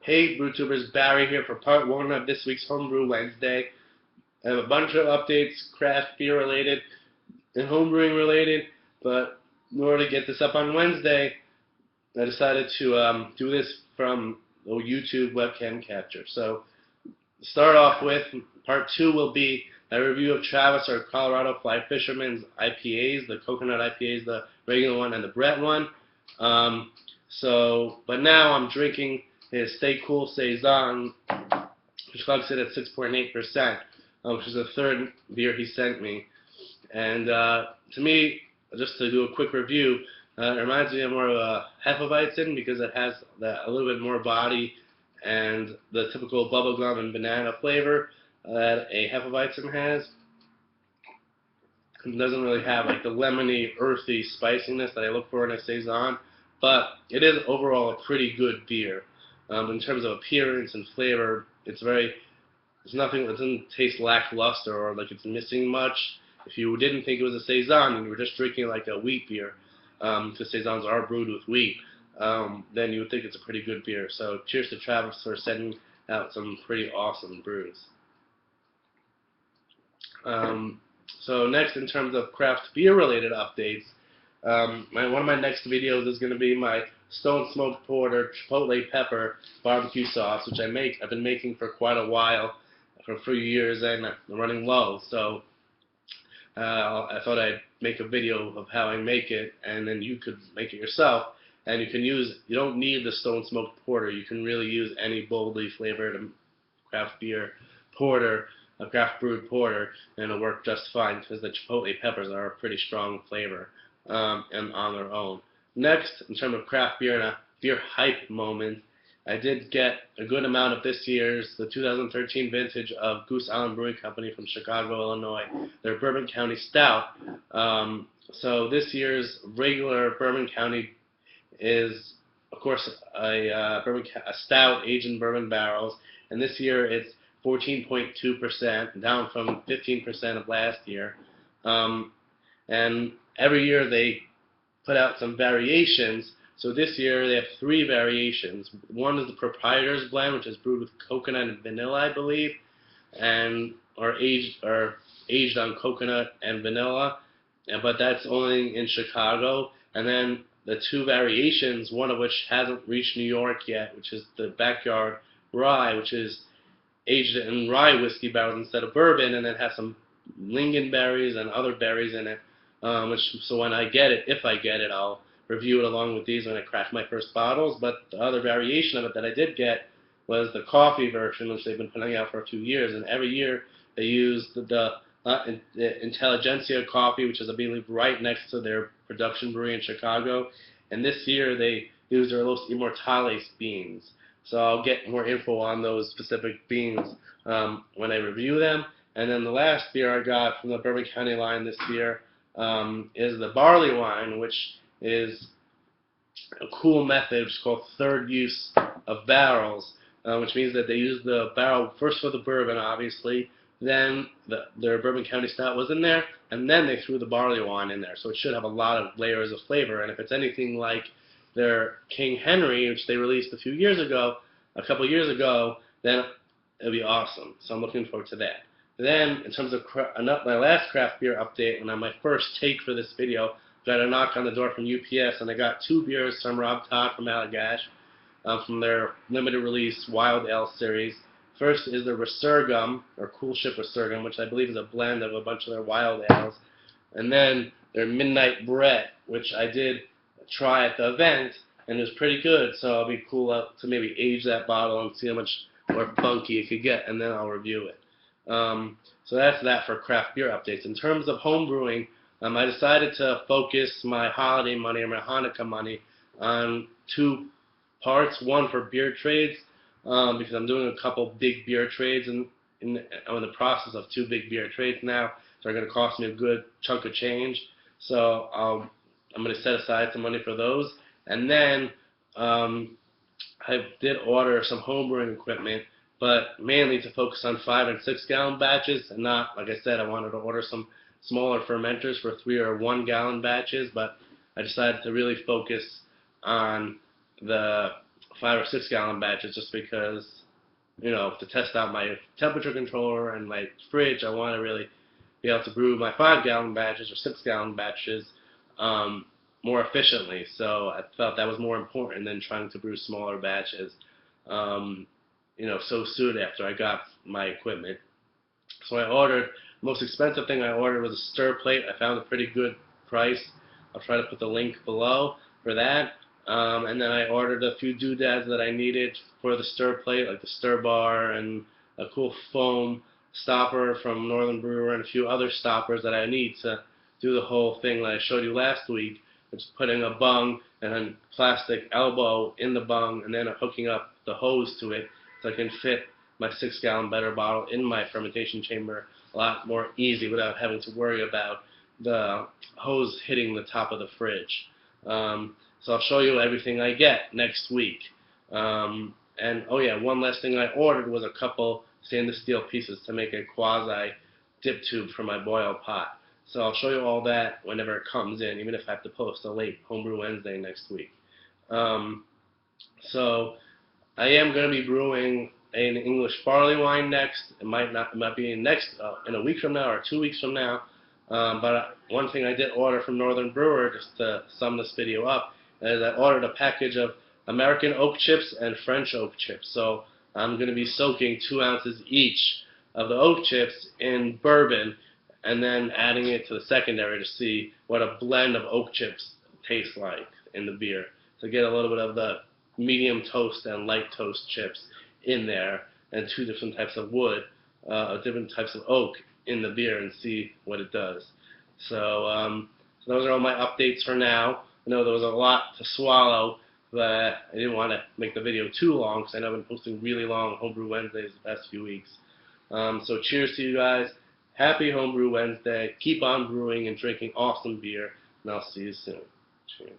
Hey BrewTubers, Barry here for part 1 of this week's Homebrew Wednesday. I have a bunch of updates, craft beer related and homebrewing related, but in order to get this up on Wednesday, I decided to do this from a YouTube webcam capture. So, to start off with, part 2 will be a review of Travis or Coloradoflyfisherman's IPAs, the coconut IPAs, the regular one and the Brett one. But now I'm drinking his Stay Cool Saison, which clocks it at 6.8%, which is the third beer he sent me. And to me, just to do a quick review, it reminds me of more of a Hefeweizen because it has a little bit more body and the typical bubblegum and banana flavor that a Hefeweizen has. It doesn't really have like the lemony, earthy spiciness that I look for in a Saison, but it is overall a pretty good beer. In terms of appearance and flavor, it's nothing. It doesn't taste lackluster or like it's missing much. If you didn't think it was a Saison and you were just drinking like a wheat beer, because Saisons are brewed with wheat, then you would think it's a pretty good beer. So cheers to Travis for sending out some pretty awesome brews. So next, in terms of craft beer related updates, one of my next videos is going to be my Stone Smoked Porter Chipotle Pepper Barbecue Sauce, which I've been making for quite a while, for a few years, and I'm running low. So I thought I'd make a video of how I make it, and then you could make it yourself. And you don't need the Stone Smoked Porter. You can really use any boldly flavored craft beer porter, a craft brewed porter, and it'll work just fine because the chipotle peppers are a pretty strong flavor and on their own. Next, in terms of craft beer and a beer hype moment, I did get a good amount of this year's, the 2013 vintage of Goose Island Brewing Company from Chicago, Illinois, their Bourbon County Stout. So this year's regular Bourbon County is, of course, a stout aged in bourbon barrels, and this year it's 14.2%, down from 15% of last year. And every year they put out some variations. So this year they have 3 variations. One is the Proprietor's Blend, which is brewed with coconut and vanilla, I believe, and or aged on coconut and vanilla. But that's only in Chicago. And then the 2 variations, one of which hasn't reached New York yet, which is the Backyard Rye, which is aged in rye whiskey barrels instead of bourbon, and then has some lingonberries and other berries in it. So when I get it, if I get it, I'll review it along with these when I craft my first bottles. But the other variation of it that I did get was the coffee version, which they've been putting out for a few years. And every year they use the Intelligentsia coffee, which is, I believe, right next to their production brewery in Chicago. And this year they use their Los Immortales beans. So I'll get more info on those specific beans when I review them. And then the last beer I got from the Bourbon County line this year is the barley wine, which is a cool method. It's called third use of barrels, which means that they use the barrel first for the bourbon, obviously, then their Bourbon County Stout was in there, and then they threw the barley wine in there. So it should have a lot of layers of flavor. And if it's anything like their King Henry, which they released a couple years ago, then it'll be awesome. So I'm looking forward to that. Then, in terms of my last craft beer update, and on my first take for this video, got a knock on the door from UPS, and I got 2 beers from Rob Todd from Allagash, from their limited release Wild Ale series. First is the Resurgam, or Cool Ship Resurgam, which I believe is a blend of a bunch of their wild ales. And then their Midnight Brett, which I did try at the event, and it was pretty good, so it'll be cool to maybe age that bottle and see how much more funky it could get, and then I'll review it. So that's that for craft beer updates. In terms of home brewing, I decided to focus my holiday money or my Hanukkah money on 2 parts. One for beer trades, because I'm doing a couple big beer trades, and I'm in the process of 2 big beer trades now, so they're going to cost me a good chunk of change. So I'm going to set aside some money for those. And then I did order some homebrewing equipment, but mainly to focus on 5 and 6 gallon batches, and not, like I said, I wanted to order some smaller fermenters for 3 or 1 gallon batches, but I decided to really focus on the 5 or 6 gallon batches just because, to test out my temperature controller and my fridge. I want to really be able to brew my 5 gallon batches or 6 gallon batches more efficiently. So I felt that was more important than trying to brew smaller batches, so soon after I got my equipment. So I ordered, the most expensive thing I ordered was a stir plate. I found a pretty good price. I'll try to put the link below for that. And then I ordered a few doodads that I needed for the stir plate, like the stir bar and a cool foam stopper from Northern Brewer and a few other stoppers that I need to do the whole thing that I showed you last week. It's putting a bung and a plastic elbow in the bung and then hooking up the hose to it so I can fit my 6 gallon better bottle in my fermentation chamber a lot more easy without having to worry about the hose hitting the top of the fridge. So I'll show you everything I get next week. And oh yeah, one last thing I ordered was a couple stainless steel pieces to make a quasi dip tube for my boil pot. So I'll show you all that whenever it comes in, even if I have to post a late Homebrew Wednesday next week. So I am going to be brewing an English barley wine next. It might be next in a week from now or 2 weeks from now. But one thing I did order from Northern Brewer, just to sum this video up, is I ordered a package of American oak chips and French oak chips. So I'm going to be soaking 2 ounces each of the oak chips in bourbon and then adding it to the secondary to see what a blend of oak chips tastes like in the beer. So get a little bit of the medium toast and light toast chips in there and 2 different types of wood, different types of oak in the beer and see what it does. So those are all my updates for now. I know there was a lot to swallow, but I didn't want to make the video too long because I know I've been posting really long Homebrew Wednesdays the past few weeks. So cheers to you guys. Happy Homebrew Wednesday. Keep on brewing and drinking awesome beer, and I'll see you soon. Cheers.